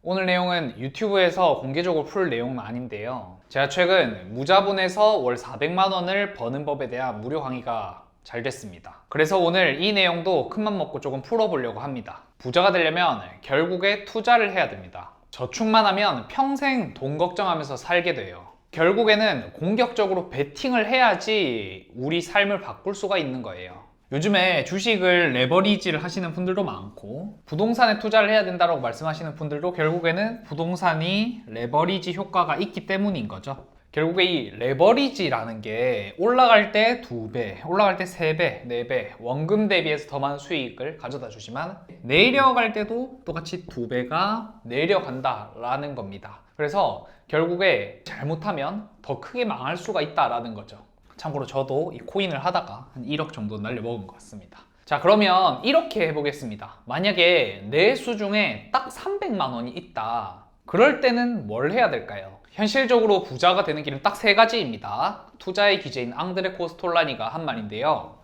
오늘 내용은 유튜브에서 공개적으로 풀 내용은 아닌데요. 제가 최근 무자본에서 월 400만 원을 버는 법에 대한 무료 강의가 잘 됐습니다. 그래서 오늘 이 내용도 큰맘 먹고 조금 풀어보려고 합니다. 부자가 되려면 결국에 투자를 해야 됩니다. 저축만 하면 평생 돈 걱정하면서 살게 돼요. 결국에는 공격적으로 베팅을 해야지 우리 삶을 바꿀 수가 있는 거예요. 요즘에 주식을 레버리지를 하시는 분들도 많고 부동산에 투자를 해야 된다고 말씀하시는 분들도 결국에는 부동산이 레버리지 효과가 있기 때문인 거죠. 결국에 이 레버리지라는 게 올라갈 때 2배, 올라갈 때 3배, 4배 원금 대비해서 더 많은 수익을 가져다 주지만 내려갈 때도 똑같이 2배가 내려간다라는 겁니다. 그래서 결국에 잘못하면 더 크게 망할 수가 있다라는 거죠. 참고로 저도 이 코인을 하다가 한 1억 정도 날려먹은 것 같습니다. 자, 그러면 이렇게 해보겠습니다. 만약에 내 수중에 딱 300만 원이 있다. 그럴 때는 뭘 해야 될까요? 현실적으로 부자가 되는 길은 딱 3가지입니다. 투자의 기재인 앙드레 코스톨라니가 한 말인데요.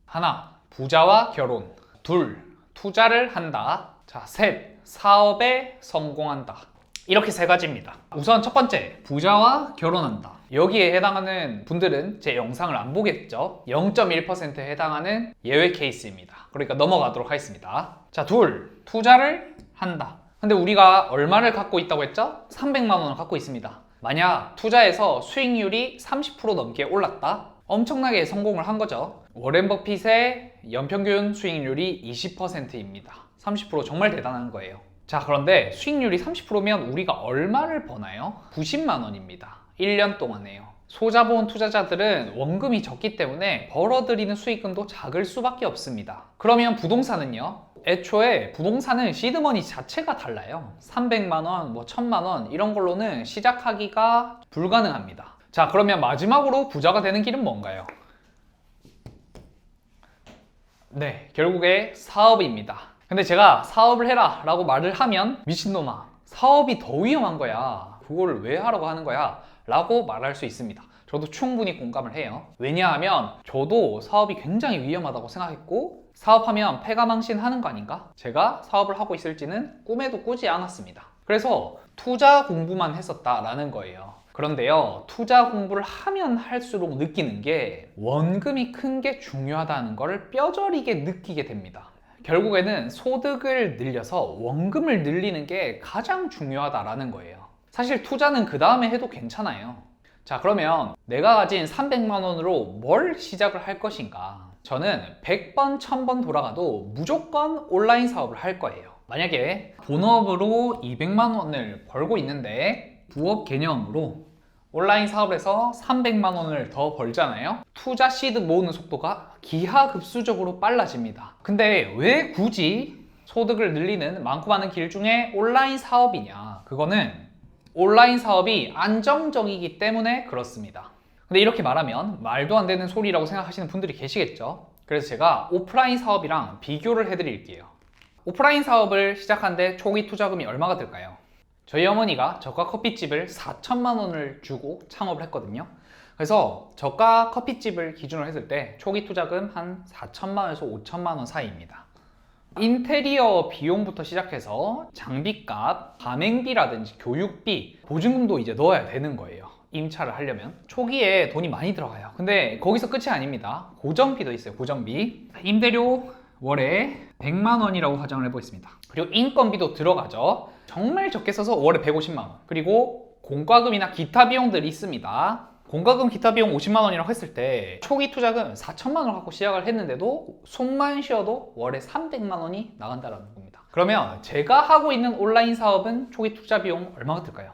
하나, 부자와 결혼. 둘, 투자를 한다. 자, 셋, 사업에 성공한다. 이렇게 3가지입니다. 우선 첫 번째, 부자와 결혼한다. 여기에 해당하는 분들은 제 영상을 안 보겠죠? 0.1%에 해당하는 예외 케이스입니다. 그러니까 넘어가도록 하겠습니다. 자, 둘, 투자를 한다. 근데 우리가 얼마를 갖고 있다고 했죠? 300만 원을 갖고 있습니다. 만약 투자에서 수익률이 30% 넘게 올랐다? 엄청나게 성공을 한 거죠. 워렌 버핏의 연평균 수익률이 20%입니다. 30% 정말 대단한 거예요. 자, 그런데 수익률이 30%면 우리가 얼마를 버나요? 90만 원입니다. 1년 동안에요. 소자본 투자자들은 원금이 적기 때문에 벌어들이는 수익금도 작을 수밖에 없습니다. 그러면 부동산은요? 애초에 부동산은 시드머니 자체가 달라요. 300만 원, 1000만 원 이런 걸로는 시작하기가 불가능합니다. 자, 그러면 마지막으로 부자가 되는 길은 뭔가요? 네, 결국에 사업입니다. 근데 제가 사업을 해라 라고 말을 하면 미친놈아, 사업이 더 위험한 거야. 그걸 왜 하라고 하는 거야? 라고 말할 수 있습니다. 저도 충분히 공감을 해요. 왜냐하면 저도 사업이 굉장히 위험하다고 생각했고 사업하면 패가망신하는 거 아닌가? 제가 사업을 하고 있을지는 꿈에도 꾸지 않았습니다. 그래서 투자 공부만 했었다라는 거예요. 그런데요, 투자 공부를 하면 할수록 느끼는 게 원금이 큰 게 중요하다는 걸 뼈저리게 느끼게 됩니다. 결국에는 소득을 늘려서 원금을 늘리는 게 가장 중요하다라는 거예요. 사실 투자는 그 다음에 해도 괜찮아요. 자, 그러면 내가 가진 300만 원으로 뭘 시작을 할 것인가? 저는 100번, 1000번 돌아가도 무조건 온라인 사업을 할 거예요. 만약에 본업으로 200만 원을 벌고 있는데 부업 개념으로 온라인 사업을 해서 300만 원을 더 벌잖아요. 투자 시드 모으는 속도가 기하급수적으로 빨라집니다. 근데 왜 굳이 소득을 늘리는 많고 많은 길 중에 온라인 사업이냐? 그거는 온라인 사업이 안정적이기 때문에 그렇습니다. 근데 이렇게 말하면 말도 안 되는 소리라고 생각하시는 분들이 계시겠죠? 그래서 제가 오프라인 사업이랑 비교를 해드릴게요. 오프라인 사업을 시작하는데 초기 투자금이 얼마가 들까요? 저희 어머니가 저가 커피집을 4천만 원을 주고 창업을 했거든요. 그래서 저가 커피집을 기준으로 했을 때 초기 투자금 한 4천만 원에서 5천만 원 사이입니다. 인테리어 비용부터 시작해서 장비값, 가맹비라든지 교육비, 보증금도 이제 넣어야 되는 거예요. 임차를 하려면 초기에 돈이 많이 들어가요. 근데 거기서 끝이 아닙니다. 고정비도 있어요. 고정비. 임대료 월에 100만 원이라고 가정을 해보겠습니다. 그리고 인건비도 들어가죠. 정말 적게 써서 월에 150만 원. 그리고 공과금이나 기타 비용들이 있습니다. 공과금 기타 비용 50만 원이라고 했을 때 초기 투자금 4천만 원을 갖고 시작을 했는데도 숨만 쉬어도 월에 300만 원이 나간다는 겁니다. 그러면 제가 하고 있는 온라인 사업은 초기 투자 비용 얼마가 들까요?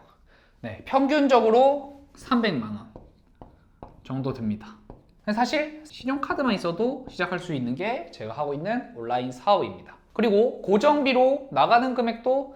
네, 평균적으로 300만 원 정도 듭니다. 사실 신용카드만 있어도 시작할 수 있는 게 제가 하고 있는 온라인 사업입니다. 그리고 고정비로 나가는 금액도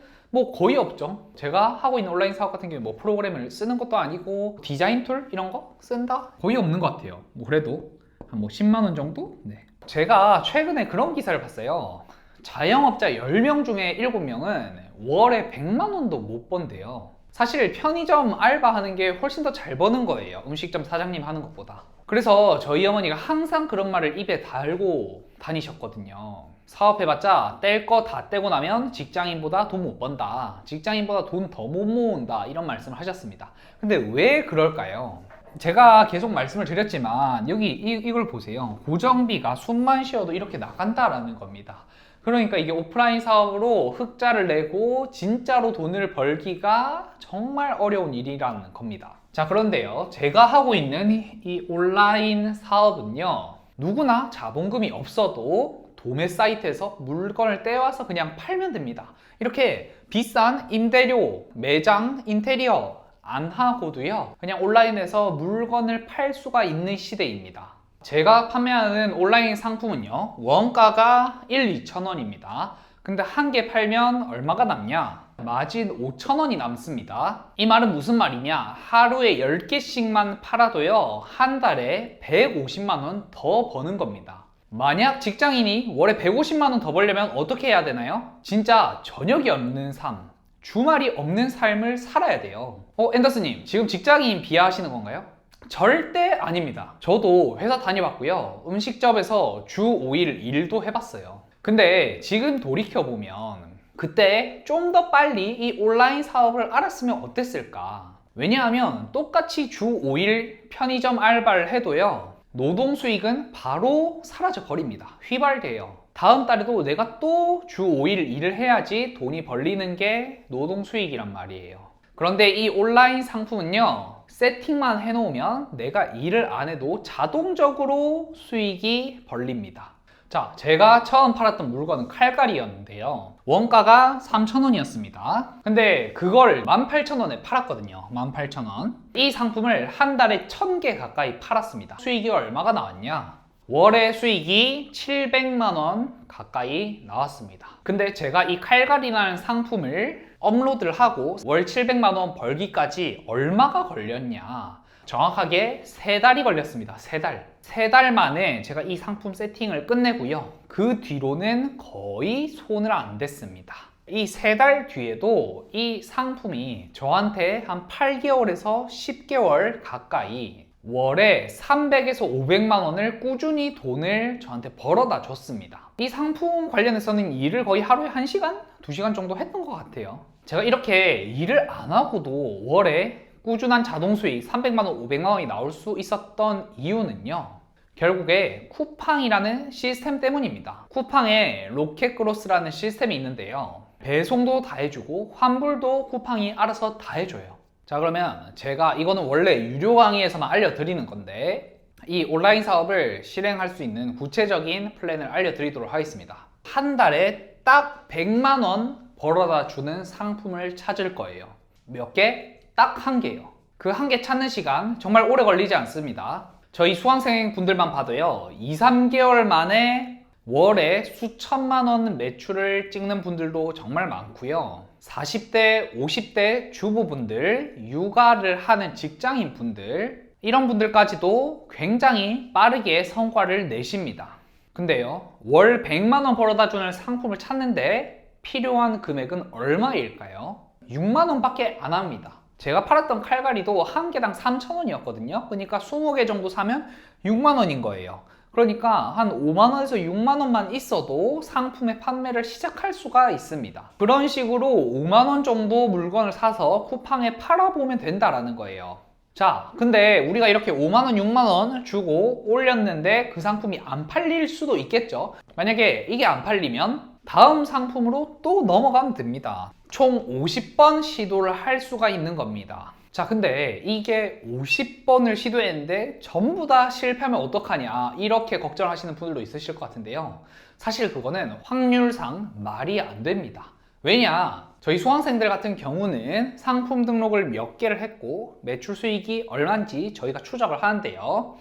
거의 없죠. 제가 하고 있는 온라인 사업 같은 경우에 프로그램을 쓰는 것도 아니고 디자인 툴 이런 거 쓴다? 거의 없는 것 같아요. 그래도 한 10만 원 정도? 네. 제가 최근에 그런 기사를 봤어요. 자영업자 10명 중에 7명은 월에 100만 원도 못 번대요. 사실 편의점 알바하는 게 훨씬 더 잘 버는 거예요. 음식점 사장님 하는 것보다. 그래서 저희 어머니가 항상 그런 말을 입에 달고 다니셨거든요. 사업해봤자 뗄 거 다 떼고 나면 직장인보다 돈 못 번다. 직장인보다 돈 더 못 모은다. 이런 말씀을 하셨습니다. 근데 왜 그럴까요? 제가 계속 말씀을 드렸지만 여기 이걸 보세요. 고정비가 숨만 쉬어도 이렇게 나간다라는 겁니다. 그러니까 이게 오프라인 사업으로 흑자를 내고 진짜로 돈을 벌기가 정말 어려운 일이라는 겁니다. 자, 그런데요, 제가 하고 있는 이 온라인 사업은요, 누구나 자본금이 없어도 도매 사이트에서 물건을 떼와서 그냥 팔면 됩니다. 이렇게 비싼 임대료, 매장, 인테리어 안 하고도요, 그냥 온라인에서 물건을 팔 수가 있는 시대입니다. 제가 판매하는 온라인 상품은요, 원가가 2,000원입니다. 근데 한 개 팔면 얼마가 남냐? 마진 5,000원이 남습니다. 이 말은 무슨 말이냐? 하루에 10개씩만 팔아도요, 한 달에 150만원 더 버는 겁니다. 만약 직장인이 월에 150만원 더 벌려면 어떻게 해야 되나요? 진짜 저녁이 없는 삶, 주말이 없는 삶을 살아야 돼요. 앤더스님, 지금 직장인 비하하시는 건가요? 절대 아닙니다. 저도 회사 다녀봤고요. 음식점에서 주 5일 일도 해봤어요. 근데 지금 돌이켜보면 그때 좀 더 빨리 이 온라인 사업을 알았으면 어땠을까? 왜냐하면 똑같이 주 5일 편의점 알바를 해도요, 노동 수익은 바로 사라져 버립니다. 휘발돼요. 다음 달에도 내가 또 주 5일 일을 해야지 돈이 벌리는 게 노동 수익이란 말이에요. 그런데 이 온라인 상품은요, 세팅만 해놓으면 내가 일을 안 해도 자동적으로 수익이 벌립니다. 자, 제가 처음 팔았던 물건은 칼갈이였는데요. 원가가 3,000원이었습니다. 근데 그걸 18,000원에 팔았거든요. 18,000원. 이 상품을 한 달에 1,000개 가까이 팔았습니다. 수익이 얼마가 나왔냐? 월의 수익이 700만 원 가까이 나왔습니다. 근데 제가 이 칼갈이라는 상품을 업로드를 하고 월 700만 원 벌기까지 얼마가 걸렸냐? 정확하게 3달이 걸렸습니다. 3달. 3달 만에 제가 이 상품 세팅을 끝내고요. 그 뒤로는 거의 손을 안 댔습니다. 이 3달 뒤에도 이 상품이 저한테 한 8개월에서 10개월 가까이 월에 300에서 500만 원을 꾸준히 돈을 저한테 벌어다 줬습니다. 이 상품 관련해서는 일을 거의 하루에 1시간, 2시간 정도 했던 것 같아요. 제가 이렇게 일을 안 하고도 월에 꾸준한 자동 수익 300만 원, 500만 원이 나올 수 있었던 이유는요, 결국에 쿠팡이라는 시스템 때문입니다. 쿠팡에 로켓그로스라는 시스템이 있는데요, 배송도 다 해주고 환불도 쿠팡이 알아서 다 해줘요. 자, 그러면 제가 이거는 원래 유료 강의에서만 알려드리는 건데 이 온라인 사업을 실행할 수 있는 구체적인 플랜을 알려드리도록 하겠습니다. 한 달에 딱 100만 원 벌어다 주는 상품을 찾을 거예요. 몇 개? 딱 1개요. 그 1개 찾는 시간 정말 오래 걸리지 않습니다. 저희 수강생 분들만 봐도요, 2, 3개월 만에 월에 수천만 원 매출을 찍는 분들도 정말 많고요. 40대, 50대 주부분들, 육아를 하는 직장인 분들, 이런 분들까지도 굉장히 빠르게 성과를 내십니다. 근데요, 월 100만 원 벌어다 주는 상품을 찾는데 필요한 금액은 얼마일까요? 6만 원밖에 안 합니다. 제가 팔았던 칼갈이도 한 개당 3,000원이었거든요. 그러니까 20개 정도 사면 6만 원인 거예요. 그러니까 한 5만 원에서 6만 원만 있어도 상품의 판매를 시작할 수가 있습니다. 그런 식으로 5만 원 정도 물건을 사서 쿠팡에 팔아보면 된다라는 거예요. 자, 근데 우리가 이렇게 5만 원, 6만 원 주고 올렸는데 그 상품이 안 팔릴 수도 있겠죠. 만약에 이게 안 팔리면 다음 상품으로 또 넘어가면 됩니다. 총 50번 시도를 할 수가 있는 겁니다. 자, 근데 이게 50번을 시도했는데 전부 다 실패하면 어떡하냐, 이렇게 걱정하시는 분들도 있으실 것 같은데요. 사실 그거는 확률상 말이 안 됩니다. 왜냐? 저희 수강생들 같은 경우는 상품 등록을 몇 개를 했고 매출 수익이 얼마인지 저희가 추적을 하는데요.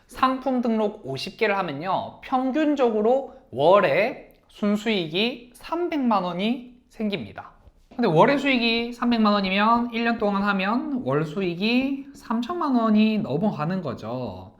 상품 등록 50개를 하면요, 평균적으로 월에 순수익이 300만 원이 생깁니다. 근데 월의 수익이 300만 원이면 1년 동안 하면 월 수익이 3천만 원이 넘어가는 거죠.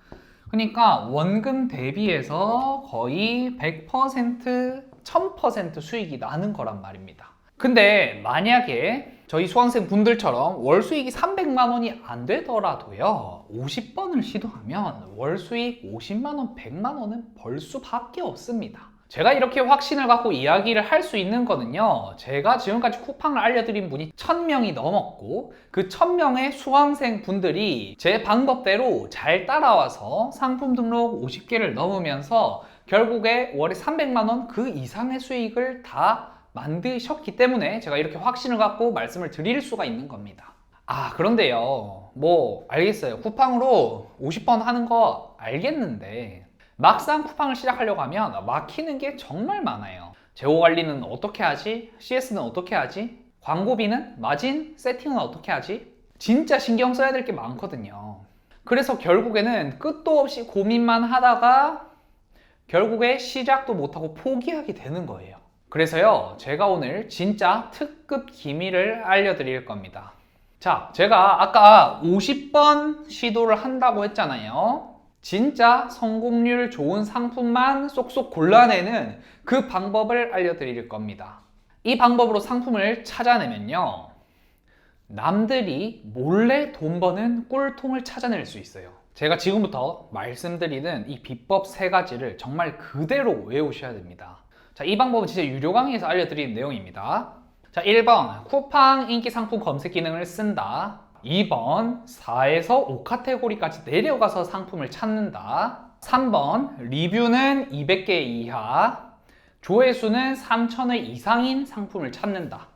그러니까 원금 대비해서 거의 100%, 1000% 수익이 나는 거란 말입니다. 근데 만약에 저희 수강생 분들처럼 월 수익이 300만 원이 안 되더라도요, 50번을 시도하면 월 수익 50만 원, 100만 원은 벌 수밖에 없습니다. 제가 이렇게 확신을 갖고 이야기를 할 수 있는 거는요, 제가 지금까지 쿠팡을 알려드린 분이 1000명이 넘었고 그 1000명의 수강생 분들이 제 방법대로 잘 따라와서 상품 등록 50개를 넘으면서 결국에 월에 300만 원 그 이상의 수익을 다 만드셨기 때문에 제가 이렇게 확신을 갖고 말씀을 드릴 수가 있는 겁니다. 그런데요, 뭐 알겠어요. 쿠팡으로 50번 하는 거 알겠는데 막상 쿠팡을 시작하려고 하면 막히는 게 정말 많아요. 재고 관리는 어떻게 하지? CS는 어떻게 하지? 광고비는? 마진? 세팅은 어떻게 하지? 진짜 신경 써야 될 게 많거든요. 그래서 결국에는 끝도 없이 고민만 하다가 결국에 시작도 못하고 포기하게 되는 거예요. 그래서요, 제가 오늘 진짜 특급 기밀을 알려드릴 겁니다. 자, 제가 아까 50번 시도를 한다고 했잖아요. 진짜 성공률 좋은 상품만 쏙쏙 골라내는 그 방법을 알려드릴 겁니다. 이 방법으로 상품을 찾아내면요, 남들이 몰래 돈 버는 꿀통을 찾아낼 수 있어요. 제가 지금부터 말씀드리는 이 비법 3가지를 정말 그대로 외우셔야 됩니다. 자, 이 방법은 진짜 유료 강의에서 알려드리는 내용입니다. 자, 1번 쿠팡 인기 상품 검색 기능을 쓴다. 2번 4에서 5카테고리까지 내려가서 상품을 찾는다. 3번 리뷰는 200개 이하, 조회수는 3,000회 이상인 상품을 찾는다.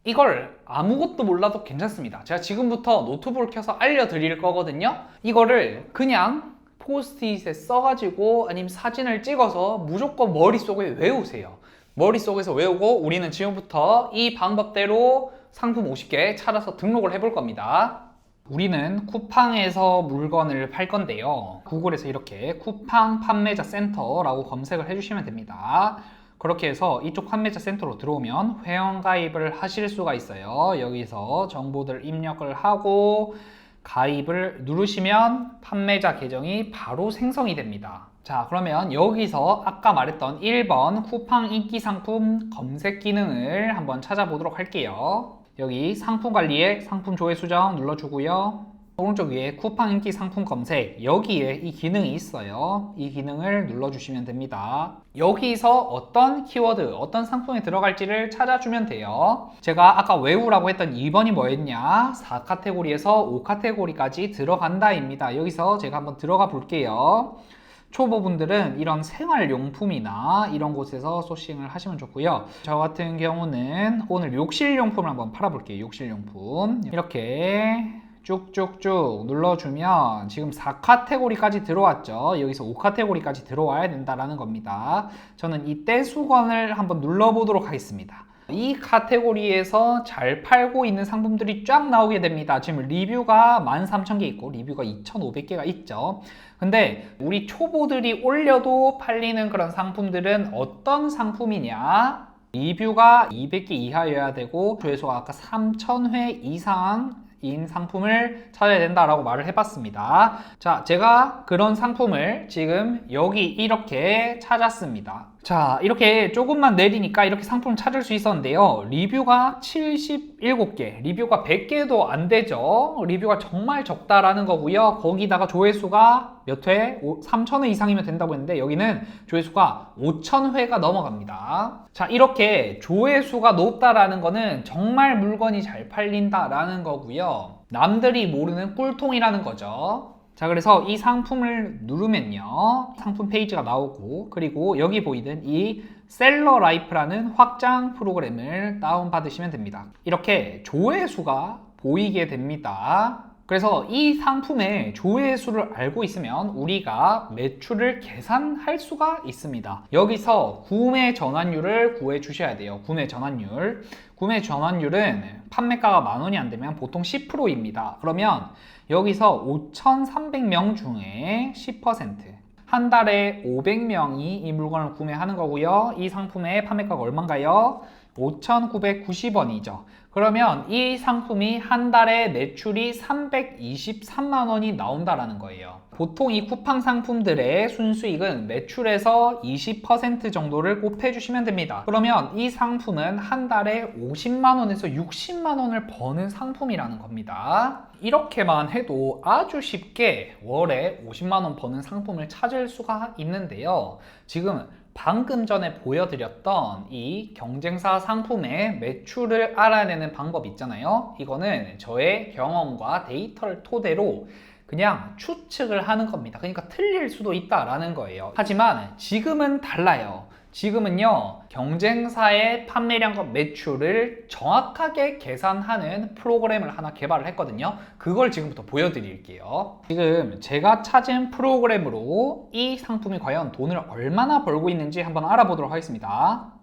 이걸 아무것도 몰라도 괜찮습니다. 제가 지금부터 노트북을 켜서 알려드릴 거거든요. 이거를 그냥 포스트잇에 써가지고 아니면 사진을 찍어서 무조건 머릿속에 외우세요. 머릿속에서 외우고 우리는 지금부터 이 방법대로 상품 50개 찾아서 등록을 해볼 겁니다. 우리는 쿠팡에서 물건을 팔 건데요. 구글에서 이렇게 쿠팡 판매자 센터라고 검색을 해주시면 됩니다. 그렇게 해서 이쪽 판매자 센터로 들어오면 회원가입을 하실 수가 있어요. 여기서 정보들 입력을 하고 가입을 누르시면 판매자 계정이 바로 생성이 됩니다. 자, 그러면 여기서 아까 말했던 1번 쿠팡 인기 상품 검색 기능을 한번 찾아보도록 할게요. 여기 상품 관리에 상품 조회 수정 눌러주고요. 오른쪽 위에 쿠팡 인기 상품 검색, 여기에 이 기능이 있어요. 이 기능을 눌러주시면 됩니다. 여기서 어떤 키워드, 어떤 상품에 들어갈지를 찾아주면 돼요. 제가 아까 외우라고 했던 2번이 뭐였냐? 4카테고리에서 5카테고리까지 들어간다입니다. 여기서 제가 한번 들어가 볼게요. 초보분들은 이런 생활용품이나 이런 곳에서 소싱을 하시면 좋고요. 저 같은 경우는 오늘 욕실용품을 한번 팔아볼게요. 욕실용품 이렇게 쭉쭉쭉 눌러주면 지금 4카테고리까지 들어왔죠. 여기서 5카테고리까지 들어와야 된다는 겁니다. 저는 이 떼수건을 한번 눌러보도록 하겠습니다. 이 카테고리에서 잘 팔고 있는 상품들이 쫙 나오게 됩니다. 지금 리뷰가 13,000개 있고 리뷰가 2,500개가 있죠. 근데 우리 초보들이 올려도 팔리는 그런 상품들은 어떤 상품이냐? 리뷰가 200개 이하여야 되고 조회수가 아까 3,000회 이상인 상품을 찾아야 된다라고 말을 해봤습니다. 자, 제가 그런 상품을 지금 여기 이렇게 찾았습니다. 자, 이렇게 조금만 내리니까 이렇게 상품을 찾을 수 있었는데요. 리뷰가 77개, 리뷰가 100개도 안 되죠. 리뷰가 정말 적다라는 거고요. 거기다가 조회수가 몇 회? 3,000회 이상이면 된다고 했는데 여기는 조회수가 5,000회가 넘어갑니다. 자, 이렇게 조회수가 높다라는 거는 정말 물건이 잘 팔린다라는 거고요. 남들이 모르는 꿀통이라는 거죠. 자, 그래서 이 상품을 누르면요, 상품 페이지가 나오고, 그리고 여기 보이는 이 셀러 라이프라는 확장 프로그램을 다운받으시면 됩니다. 이렇게 조회수가 보이게 됩니다. 그래서 이 상품의 조회수를 알고 있으면 우리가 매출을 계산할 수가 있습니다. 여기서 구매 전환율을 구해 주셔야 돼요. 구매 전환율. 구매 전환율은 판매가가 10,000원이 안 되면 보통 10%입니다. 그러면 여기서 5,300명 중에 10%, 한 달에 500명이 이 물건을 구매하는 거고요. 이 상품의 판매가가 얼마인가요? 5,990원이죠. 그러면 이 상품이 한 달에 매출이 323만 원이 나온다라는 거예요. 보통 이 쿠팡 상품들의 순수익은 매출에서 20% 정도를 곱해주시면 됩니다. 그러면 이 상품은 한 달에 50만 원에서 60만 원을 버는 상품이라는 겁니다. 이렇게만 해도 아주 쉽게 월에 50만 원 버는 상품을 찾을 수가 있는데요. 지금 방금 전에 보여드렸던 이 경쟁사 상품의 매출을 알아내는 방법 있잖아요. 이거는 저의 경험과 데이터를 토대로 그냥 추측을 하는 겁니다. 그러니까 틀릴 수도 있다라는 거예요. 하지만 지금은 달라요. 지금은요, 경쟁사의 판매량과 매출을 정확하게 계산하는 프로그램을 하나 개발을 했거든요. 그걸 지금부터 보여드릴게요. 지금 제가 찾은 프로그램으로 이 상품이 과연 돈을 얼마나 벌고 있는지 한번 알아보도록 하겠습니다.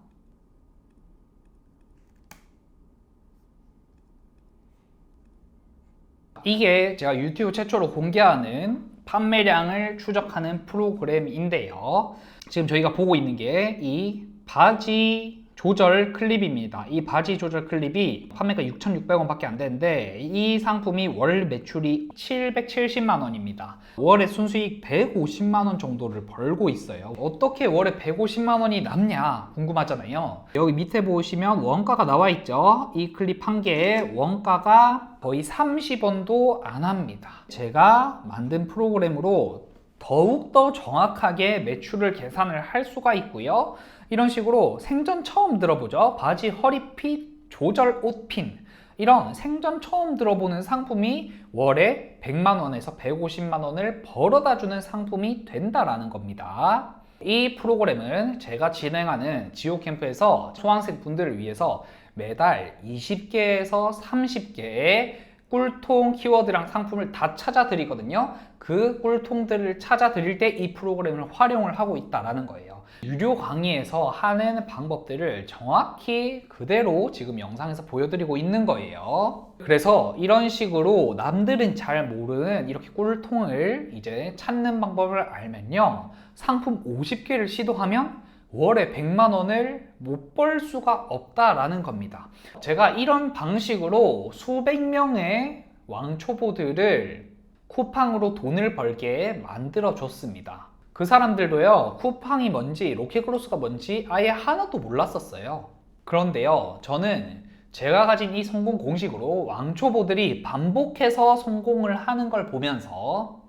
이게 제가 유튜브 최초로 공개하는 판매량을 추적하는 프로그램인데요. 지금 저희가 보고 있는 게 이 바지 조절 클립입니다. 이 바지 조절 클립이 판매가 6,600원 밖에 안 되는데 이 상품이 월 매출이 770만 원입니다. 월에 순수익 150만 원 정도를 벌고 있어요. 어떻게 월에 150만 원이 남냐 궁금하잖아요. 여기 밑에 보시면 원가가 나와 있죠. 이 클립 한 개의 원가가 거의 30원도 안 합니다. 제가 만든 프로그램으로 더욱더 정확하게 매출을 계산을 할 수가 있고요. 이런 식으로 생전 처음 들어보죠. 바지 허리핏 조절 옷핀, 이런 생전 처음 들어보는 상품이 월에 100만 원에서 150만 원을 벌어다 주는 상품이 된다라는 겁니다. 이 프로그램은 제가 진행하는 지오캠프에서 수강생 분들을 위해서 매달 20개에서 30개의 꿀통 키워드랑 상품을 다 찾아드리거든요. 그 꿀통들을 찾아드릴 때 이 프로그램을 활용을 하고 있다는 거예요. 유료 강의에서 하는 방법들을 정확히 그대로 지금 영상에서 보여드리고 있는 거예요. 그래서 이런 식으로 남들은 잘 모르는 이렇게 꿀통을 이제 찾는 방법을 알면요, 상품 50개를 시도하면 월에 100만 원을 못 벌 수가 없다라는 겁니다. 제가 이런 방식으로 수백 명의 왕초보들을 쿠팡으로 돈을 벌게 만들어 줬습니다. 그 사람들도요, 쿠팡이 뭔지 로켓크로스가 뭔지 아예 하나도 몰랐었어요. 그런데요, 저는 제가 가진 이 성공 공식으로 왕초보들이 반복해서 성공을 하는 걸 보면서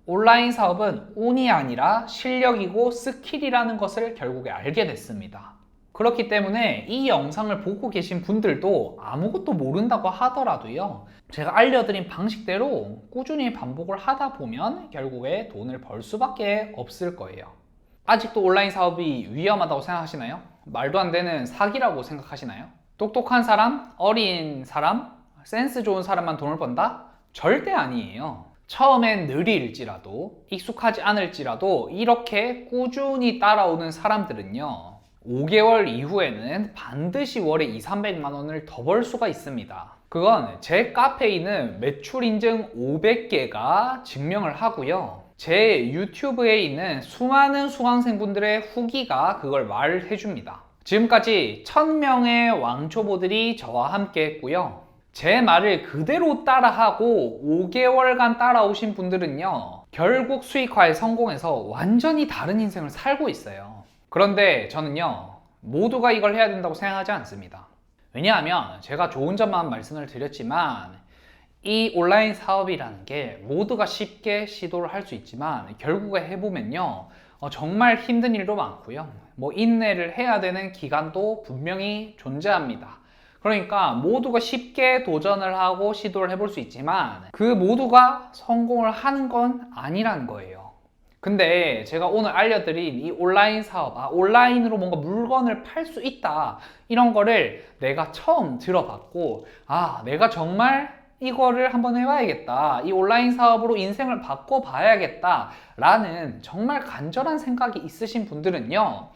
온라인 사업은 운이 아니라 실력이고 스킬이라는 것을 결국에 알게 됐습니다. 그렇기 때문에 이 영상을 보고 계신 분들도 아무것도 모른다고 하더라도요, 제가 알려드린 방식대로 꾸준히 반복을 하다 보면 결국에 돈을 벌 수밖에 없을 거예요. 아직도 온라인 사업이 위험하다고 생각하시나요? 말도 안 되는 사기라고 생각하시나요? 똑똑한 사람, 어린 사람, 센스 좋은 사람만 돈을 번다? 절대 아니에요. 처음엔 느릴지라도, 익숙하지 않을지라도 이렇게 꾸준히 따라오는 사람들은요, 5개월 이후에는 반드시 월에 200~300만 원을 더 벌 수가 있습니다. 그건 제 카페에 있는 매출 인증 500개가 증명을 하고요, 제 유튜브에 있는 수많은 수강생분들의 후기가 그걸 말을 해줍니다. 지금까지 1000명의 왕초보들이 저와 함께 했고요, 제 말을 그대로 따라하고 5개월간 따라오신 분들은요, 결국 수익화에 성공해서 완전히 다른 인생을 살고 있어요. 그런데 저는요, 모두가 이걸 해야 된다고 생각하지 않습니다. 왜냐하면 제가 좋은 점만 말씀을 드렸지만 이 온라인 사업이라는 게 모두가 쉽게 시도를 할 수 있지만 결국에 해보면요, 정말 힘든 일도 많고요, 인내를 해야 되는 기간도 분명히 존재합니다. 그러니까 모두가 쉽게 도전을 하고 시도를 해볼 수 있지만 그 모두가 성공을 하는 건 아니라는 거예요. 근데 제가 오늘 알려드린 이 온라인 사업, 온라인으로 뭔가 물건을 팔 수 있다, 이런 거를 내가 처음 들어봤고, 내가 정말 이거를 한번 해봐야겠다, 이 온라인 사업으로 인생을 바꿔봐야겠다 라는 정말 간절한 생각이 있으신 분들은요,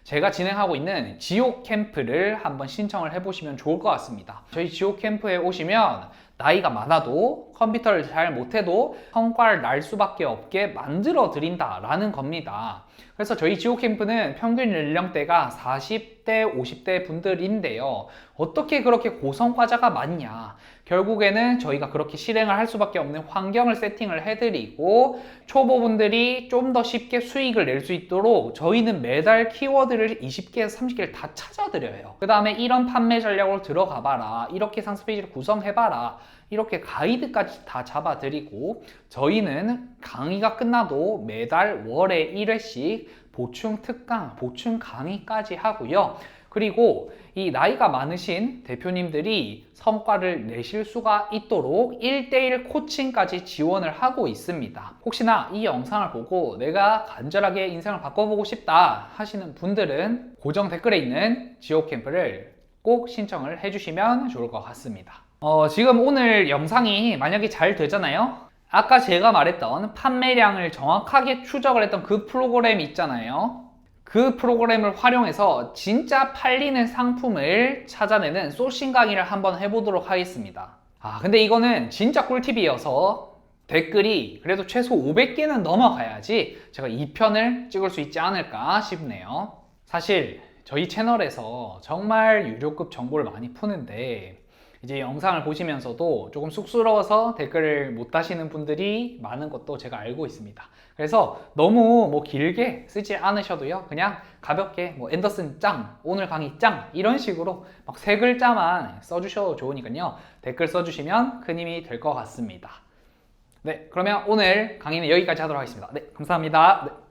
제가 진행하고 있는 지오캠프를 한번 신청을 해보시면 좋을 것 같습니다. 저희 지오캠프에 오시면 나이가 많아도 컴퓨터를 잘 못해도 성과를 날 수밖에 없게 만들어 드린다라는 겁니다. 그래서 저희 지오캠프는 평균 연령대가 40대, 50대 분들인데요, 어떻게 그렇게 고성과자가 많냐? 결국에는 저희가 그렇게 실행을 할 수밖에 없는 환경을 세팅을 해드리고, 초보분들이 좀 더 쉽게 수익을 낼 수 있도록 저희는 매달 키워드를 20개에서 30개를 다 찾아드려요. 그 다음에 이런 판매 전략으로 들어가 봐라, 이렇게 상세 페이지를 구성해봐라, 이렇게 가이드까지 다 잡아드리고, 저희는 강의가 끝나도 매달 월에 1회씩 보충 특강, 보충 강의까지 하고요. 그리고 이 나이가 많으신 대표님들이 성과를 내실 수가 있도록 1대1 코칭까지 지원을 하고 있습니다. 혹시나 이 영상을 보고 내가 간절하게 인생을 바꿔보고 싶다 하시는 분들은 고정 댓글에 있는 지오캠프를 꼭 신청을 해주시면 좋을 것 같습니다. 지금 오늘 영상이 만약에 잘 되잖아요. 아까 제가 말했던 판매량을 정확하게 추적을 했던 그 프로그램 있잖아요. 그 프로그램을 활용해서 진짜 팔리는 상품을 찾아내는 소싱 강의를 한번 해보도록 하겠습니다. 근데 이거는 진짜 꿀팁이어서 댓글이 그래도 최소 500개는 넘어가야지 제가 2편을 찍을 수 있지 않을까 싶네요. 사실 저희 채널에서 정말 유료급 정보를 많이 푸는데 이제 영상을 보시면서도 조금 쑥스러워서 댓글을 못 다시는 분들이 많은 것도 제가 알고 있습니다. 그래서 너무 뭐 길게 쓰지 않으셔도요, 그냥 가볍게 뭐 앤더슨 짱, 오늘 강의 짱 이런 식으로 막 3글자만 써주셔도 좋으니까요, 댓글 써주시면 큰 힘이 될 것 같습니다. 네, 그러면 오늘 강의는 여기까지 하도록 하겠습니다. 네, 감사합니다. 네.